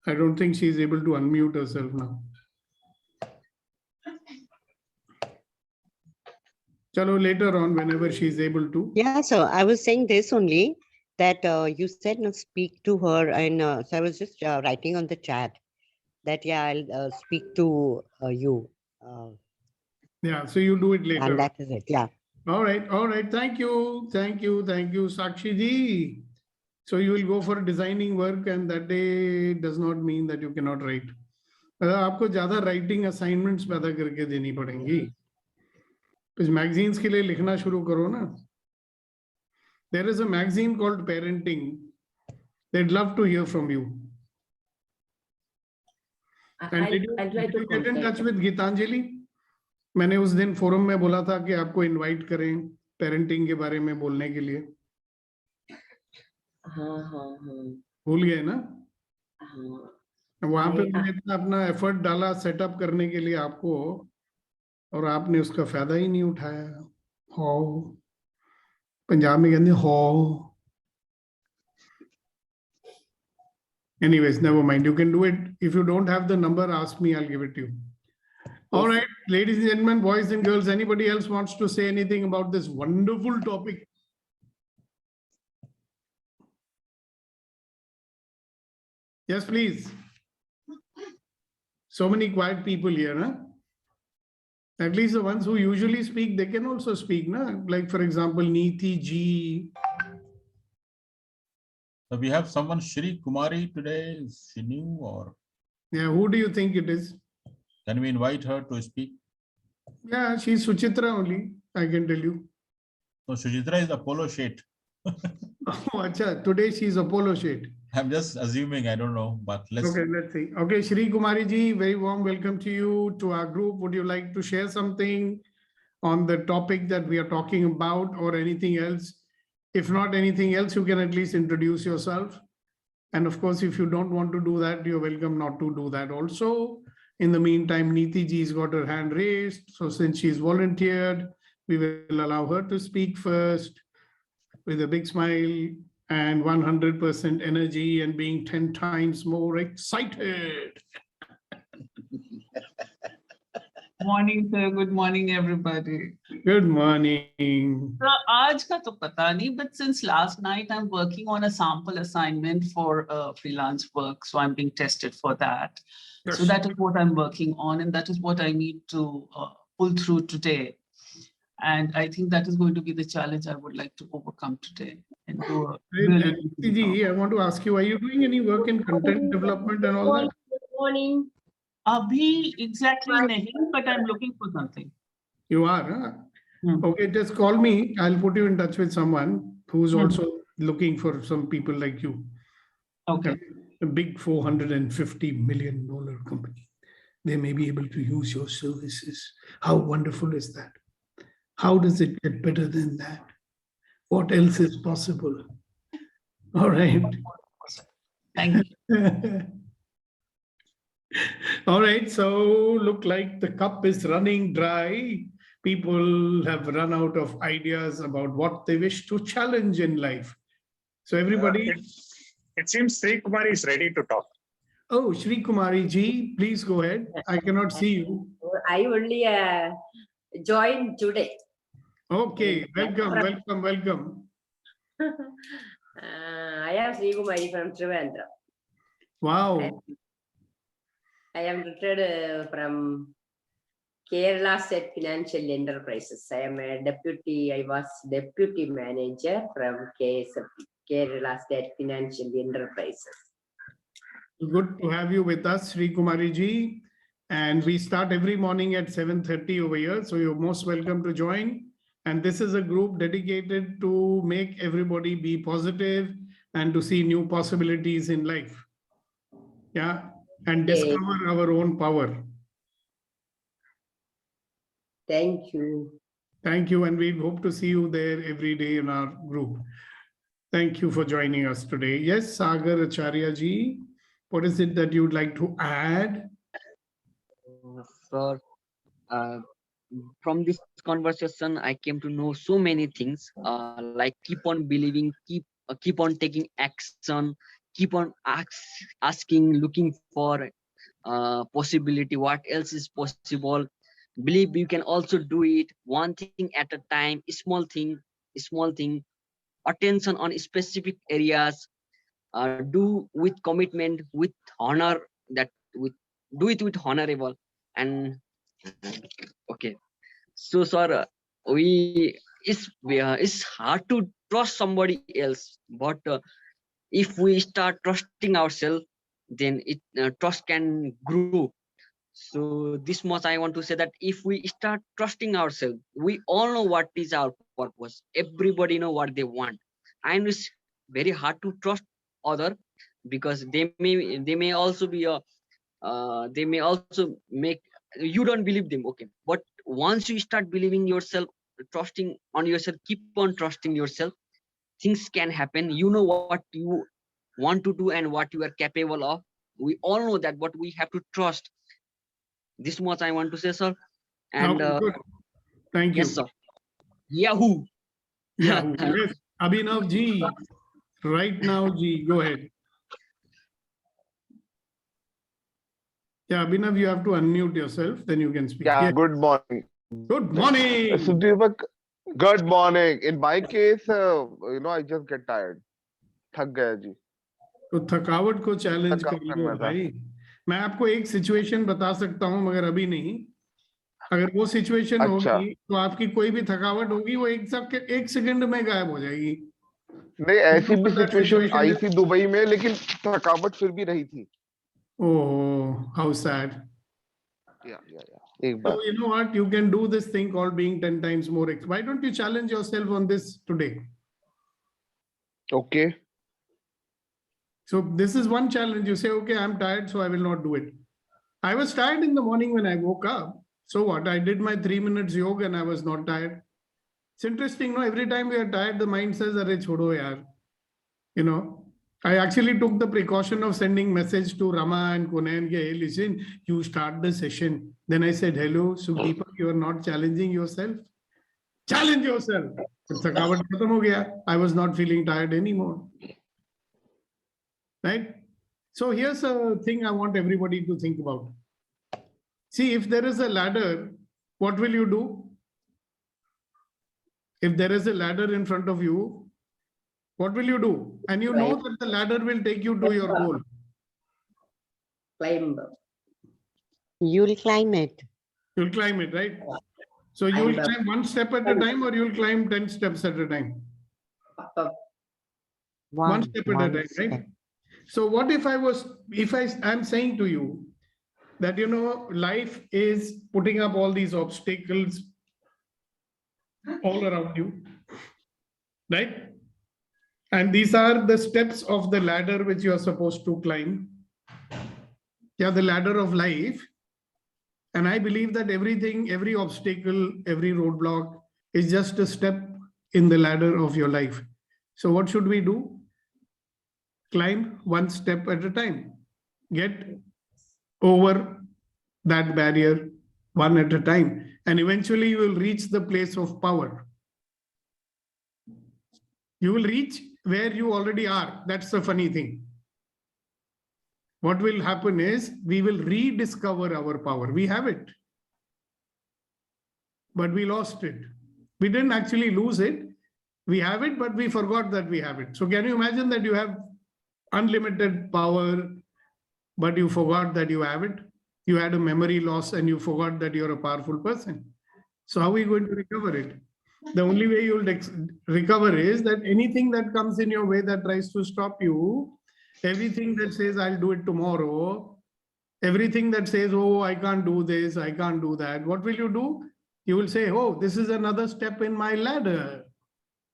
I don't think she is able to unmute herself now. Chalo, later on, whenever she is able to. Yeah, so I was saying this only, that you said no, speak to her, and so I was just writing on the chat that I'll speak to you. Yeah, so you do it later. And that is it. Yeah. All right. Thank you, Sakshi ji. So you will go for designing work, and that day does not mean that you cannot write. आपको ज़्यादा writing assignments पैदा करके देनी पड़ेंगी. कुछ magazines के लिए लिखना शुरू करो ना. There is a magazine called Parenting. They'd love to hear from you. And did you get in touch with Gitanjali? मैंने उस दिन फोरम में बोला था कि आपको इनवाइट करें पेरेंटिंग के बारे में बोलने के लिए. हाँ. भूल गए ना? हाँ. वहां पे मैंने इतना अपना एफर्ट डाला सेटअप करने के लिए आपको, और आपने उसका फायदा ही नहीं उठाया. हो पंजाब में कहते हो. Anyways, never mind. You can do it. If you don't have the number, ask me. I'll give it to you. All right, ladies and gentlemen, boys and girls, anybody else wants to say anything about this wonderful topic? Yes, please. So many quiet people here, huh? At least the ones who usually speak, they can also speak, na? Like, for example, Neeti ji. So we have someone, Shri Kumari today. Is she new or? Yeah, who do you think it is? Can we invite her to speak? Yeah, she's Suchitra only, I can tell you. So Suchitra is Apollo shade. Oh, acha, today she's Apollo shade. I'm just assuming, I don't know, but let's see. Okay, Shri Kumari ji, very warm welcome to you, to our group. Would you like to share something on the topic that we are talking about or anything else? If not anything else, you can at least introduce yourself. And of course, if you don't want to do that, you're welcome not to do that also. In the meantime, Neeti ji's got her hand raised. So since she's volunteered, we will allow her to speak first with a big smile and 100% energy and being 10 times more excited. Morning, sir. Good morning, everybody. Good morning. So, आज का तो पता नहीं, but since last night I'm working on a sample assignment for freelance work, so I'm being tested for that. Yes. So that is what I'm working on, and that is what I need to pull through today. And I think that is going to be the challenge I would like to overcome today. And do a really I want to ask you, are you doing any work in content development and all that? Good morning. Abhi exactly nahi, but I'm looking for something. You are, huh? Okay, just call me. I'll put you in touch with someone who's also looking for some people like you. Okay. A big $450 million company. They may be able to use your services. How wonderful is that? How does it get better than that? What else is possible? All right. Thank you. All right, so look like the cup is running dry. People have run out of ideas about what they wish to challenge in life. So everybody... It seems Sri Kumari is ready to talk. Oh, Sri Kumari ji, please go ahead. I cannot see you. I only joined today. Okay, welcome. I am Sri Kumari from Trivandrum. Wow. I am retired from Kerala State Financial Enterprises. I was deputy manager from KSFE, Kerala State Financial Enterprises. Good to have you with us, Sri Kumari ji. And we start every morning at 7:30 over here. So you're most welcome to join. And this is a group dedicated to make everybody be positive and to see new possibilities in life. Yeah. And discover our own power. Thank you. Thank you. And we hope to see you there every day in our group. Thank you for joining us today. Yes, Sagar Acharya ji, what is it that you'd like to add? Sir, from this conversation, I came to know so many things, like keep on believing, keep on taking action, keep on asking, looking for possibility, what else is possible. Believe you can also do it, one thing at a time, small thing, attention on specific areas, do with commitment, with honor, do it with honorable. And okay, so sir, it's hard to trust somebody else, but if we start trusting ourselves, then trust can grow. So this much I want to say, that if we start trusting ourselves, we all know what is our purpose. Everybody know what they want. And it's very hard to trust other, because they may also be they may also make you don't believe them. Okay, but once you start believing yourself, trusting on yourself, keep on trusting yourself, things can happen. You know what you want to do and what you are capable of. We all know that, but we have to trust. This much I want to say, sir. And good. Thank you. Yes, sir. Yahoo. Yahoo. Yes. Abhinav ji, right now ji, go ahead. Yeah, Abhinav, you have to unmute yourself, then you can speak. Yeah, Yes. good morning. Good morning. So Deepak, good morning. In my case, I just get tired. थक गया जी. तो थकावट को challenge कर लो भाई. मैं आपको एक सिचुएशन बता सकता हूं, मगर अभी नहीं. अगर वो सिचुएशन होगी तो आपकी कोई भी थकावट होगी, वो एक सेकंड में गायब हो जाएगी. नहीं, ऐसी भी सिचुएशन आई थी दुबई में, लेकिन थकावट फिर भी रही थी. Oh, how sad. Yeah. So you know what? You can do this thing called being 10 times more. Why don't you challenge yourself on this today? Okay. So this is one challenge. You say, okay, I'm tired, so I will not do it. I was tired in the morning when I woke up. So what? I did my 3 minutes yoga and I was not tired. It's interesting, no? Every time we are tired, the mind says, "Arey chodo yaar." You know, I actually took the precaution of sending message to Rama and Kunan, hey, listen, you start the session. Then I said, hello, Sudeepak, you are not challenging yourself. Challenge yourself. थकावट खत्म हो गया. I was not feeling tired anymore. Right? So here's a thing I want everybody to think about. See, if there is a ladder, what will you do? If there is a ladder in front of you, what will you do? And you know that the ladder will take you to your goal. Climb. You'll climb it. You'll climb it, right? So you will climb one step at a time, or you'll climb 10 steps at a time? One step at a time, right? So what if I'm saying to you that, you know, life is putting up all these obstacles all around you, right? And these are the steps of the ladder which you are supposed to climb. Yeah, the ladder of life. And I believe that everything, every obstacle, every roadblock is just a step in the ladder of your life. So what should we do? Climb one step at a time. Get over that barrier one at a time. And eventually you will reach the place of power. You will reach where you already are. That's the funny thing. What will happen is we will rediscover our power. We have it, but we lost it. We didn't actually lose it. We have it, but we forgot that we have it. So can you imagine that you have unlimited power, but you forgot that you have it? You had a memory loss and you forgot that you're a powerful person. So how are we going to recover it? The only way you'll recover is that anything that comes in your way that tries to stop you, everything that says, I'll do it tomorrow, everything that says, oh, I can't do this, I can't do that, what will you do? You will say, oh, this is another step in my ladder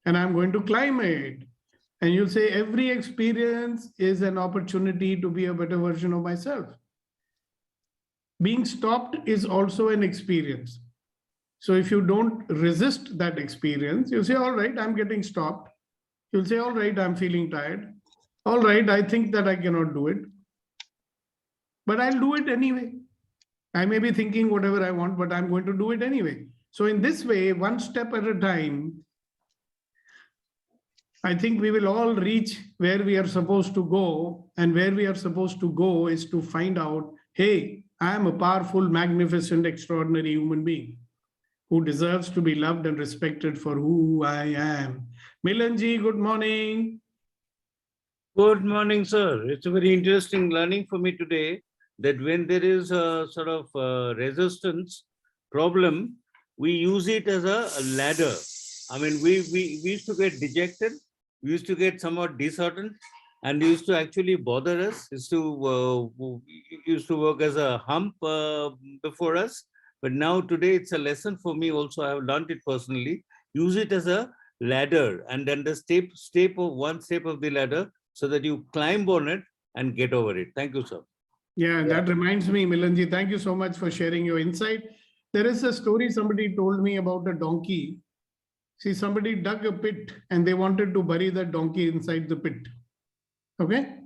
and I'm going to climb it. And you'll say, every experience is an opportunity to be a better version of myself. Being stopped is also an experience. So if you don't resist that experience, you say, all right, I'm getting stopped. You'll say, all right, I'm feeling tired. All right, I think that I cannot do it, but I'll do it anyway. I may be thinking whatever I want, but I'm going to do it anyway. So in this way, one step at a time, I think we will all reach where we are supposed to go. And where we are supposed to go is to find out, hey, I am a powerful, magnificent, extraordinary human being who deserves to be loved and respected for who I am. Milanji, good morning. Good morning, sir. It's a very interesting learning for me today that when there is a sort of resistance problem, we use it as a ladder. I mean, we used to get dejected, we used to get somewhat disheartened, and used to actually bother us, used to work as a hump before us. But now today it's a lesson for me also. I have learned it personally. Use it as a ladder, and then the one step of the ladder, so that you climb on it and get over it. Thank you, sir. Yeah, that reminds me, Milanji, thank you so much for sharing your insight. There is a story somebody told me about a donkey. See, somebody dug a pit and they wanted to bury the donkey inside the pit. Okay?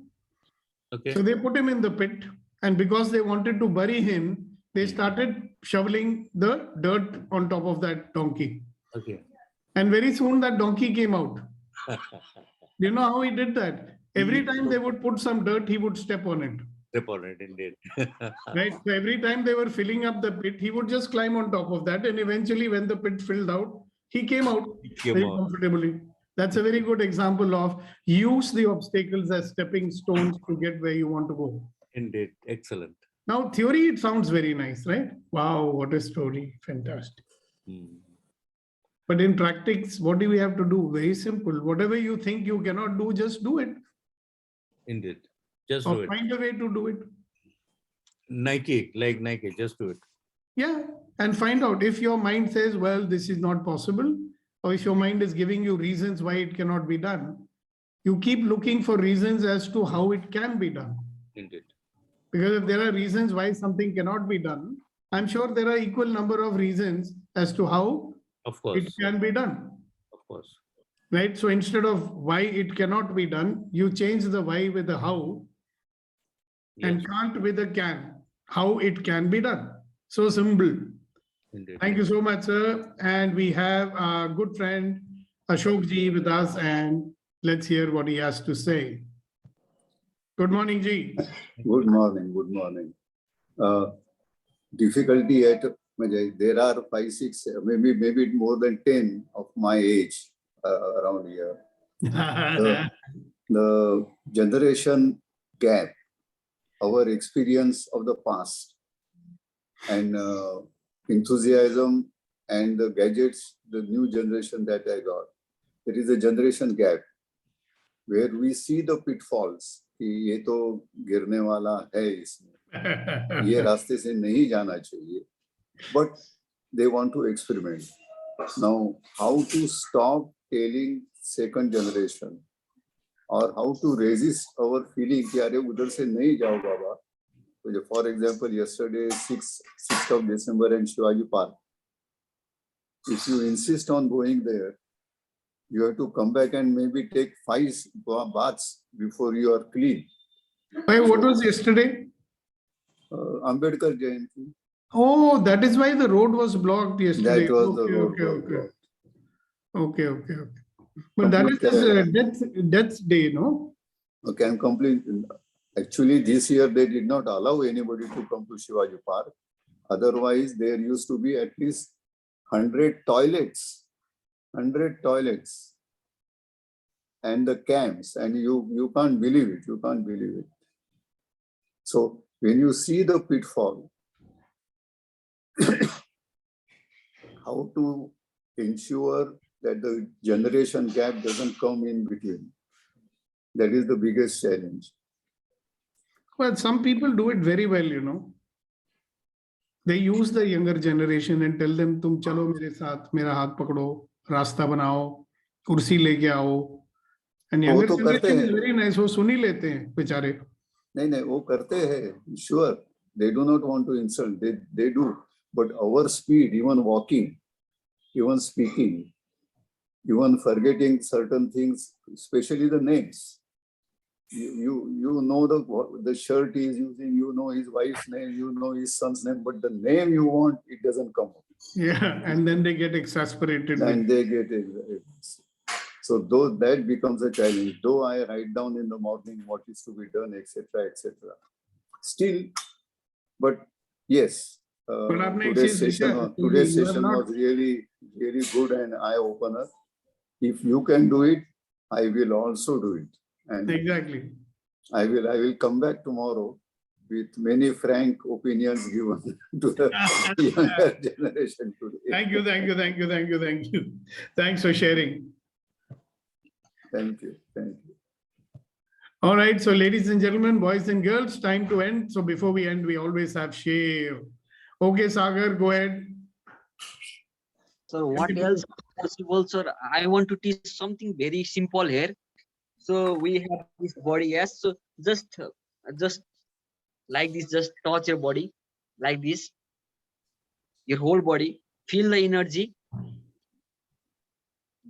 Okay. So they put him in the pit, and because they wanted to bury him, they started shoveling the dirt on top of that donkey. Okay. And very soon that donkey came out. Do you know how he did that? Every time they would put some dirt, he would step on it. Step on it, indeed. Right. So every time they were filling up the pit, he would just climb on top of that. And eventually when the pit filled out, he came out very comfortably. That's a very good example of use the obstacles as stepping stones to get where you want to go. Indeed. Excellent. Now, theory, it sounds very nice, right? Wow, what a story. Fantastic. But in practice, what do we have to do? Very simple. Whatever you think you cannot do, just do it. Indeed. Just Or do it. find a way to do it. Nike, just do it. Yeah. And find out if your mind says, well, this is not possible, or if your mind is giving you reasons why it cannot be done, you keep looking for reasons as to how it can be done. Indeed. Because if there are reasons why something cannot be done, I'm sure there are equal number of reasons as to how it can be done. Of course. Right? So instead of why it cannot be done, you change the why with the how, and can't with the can. How it can be done. So simple. Indeed. Thank you so much, sir. And we have our good friend Ashok ji with us, and let's hear what he has to say. Good morning, ji. Good morning. Good morning. Difficulty at there are 5, 6, maybe more than 10 of my age around here. The generation gap, our experience of the past, and enthusiasm and the gadgets, the new generation that I got. There is a generation gap where we see the pitfalls. कि ये तो गिरने वाला है इसमें, ये रास्ते से नहीं जाना चाहिए. But they want to experiment. Now, how to stop telling second generation, or how to resist our feeling कि अरे उधर से नहीं जाओ बाबा. For example, yesterday, 6th of December in Shivaji Park. If you insist on going there, you have to come back and maybe take 5 baths before you are clean. Why, what was yesterday? Ambedkar Jayanti. Oh, that is why the road was blocked yesterday. That was the road was blocked. Okay. But that is death day, no? Okay, I'm completely. Actually, this year they did not allow anybody to come to Shivaji Park. Otherwise, there used to be at least 100 toilets. 100 toilets and the camps, and you can't believe it. You can't believe it. So when you see the pitfall, how to ensure that the generation gap doesn't come in between, that is the biggest challenge. Well, some people do it very well, you know. They use the younger generation and tell them, "Tum chalo mere saath, mera haath pakdo, रास्ता बनाओ, कुर्सी लेके आओ." And younger generation is very nice. वो सुन ही लेते हैं बेचारे. नहीं वो करते हैं. Sure, they do not want to insult. They do. But our speed, even walking, even speaking, even forgetting certain things, especially the names. You know the shirt he is using, you know his wife's name, you know his son's name, but the name you want, it doesn't come up. Yeah, and then they get exasperated. And they get exasperated. So though that becomes a challenge, though I write down in the morning what is to be done, etc., etc. Still, but yes, today's session was really good and eye-opener. If you can do it, I will also do it. And exactly. I will come back tomorrow with many frank opinions given to the younger generation today. Thank you. Thanks for sharing. Thank you. All right, so ladies and gentlemen, boys and girls, time to end. So before we end, we always have share. Okay, Sagar, go ahead. So what else possible, sir? I want to teach something very simple here. So we have this body, yes. So just like this, just touch your body like this, your whole body, feel the energy,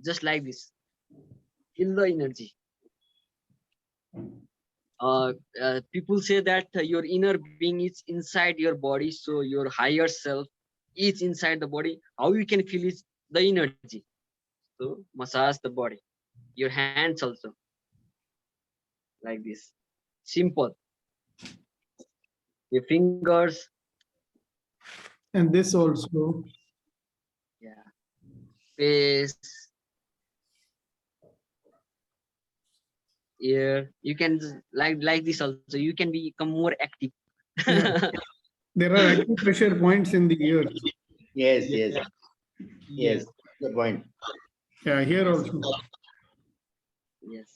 just like this, feel the energy. People say that your inner being is inside your body, so your higher self is inside the body. How you can feel is the energy. So massage the body, your hands also, like this, simple. Your fingers. And this also. Yeah. Face. Ear. You can like this also. You can become more active. Yeah. There are acupressure points in the ear. Yes. Good point. Yeah, here also. Yes.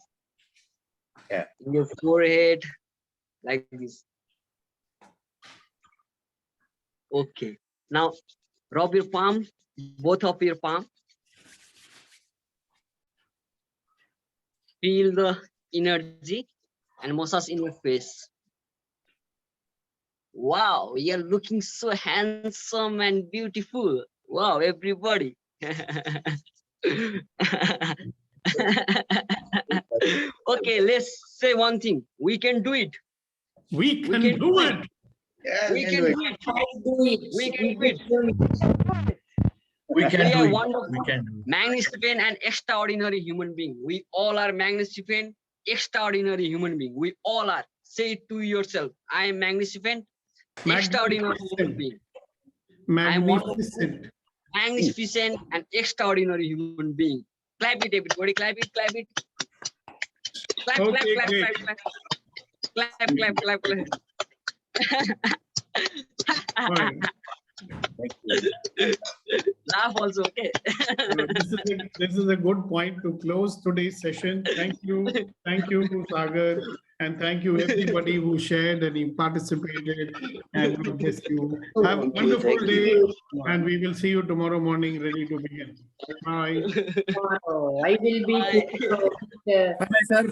Yeah. In your forehead, like this. Okay. Now rub your palm, both of your palm. Feel the energy and massage in your face. Wow, you're looking so handsome and beautiful. Wow, everybody. Okay, let's say one thing. We can do it. We can do it. Yes, We can do do it. it. We can do it. We can We do are it. wonderful, We can do it. magnificent and extraordinary human being. We all are magnificent, extraordinary human being. We all are. Say it to yourself. I am magnificent, extraordinary human being. I am wonderful, Magnificent. magnificent and extraordinary human being. Clap it, everybody. Clap it, clap it. Clap, clap, Okay, clap, great. clap, clap. Clap, clap, clap, clap. Fine. Laugh also, okay? This is a good point to close today's session. Thank you, Sagar, and thank you everybody who shared and you participated. And God bless you. Have a wonderful day, and we will see you tomorrow morning, ready to begin. Bye. Tomorrow I will be. Bye, sir.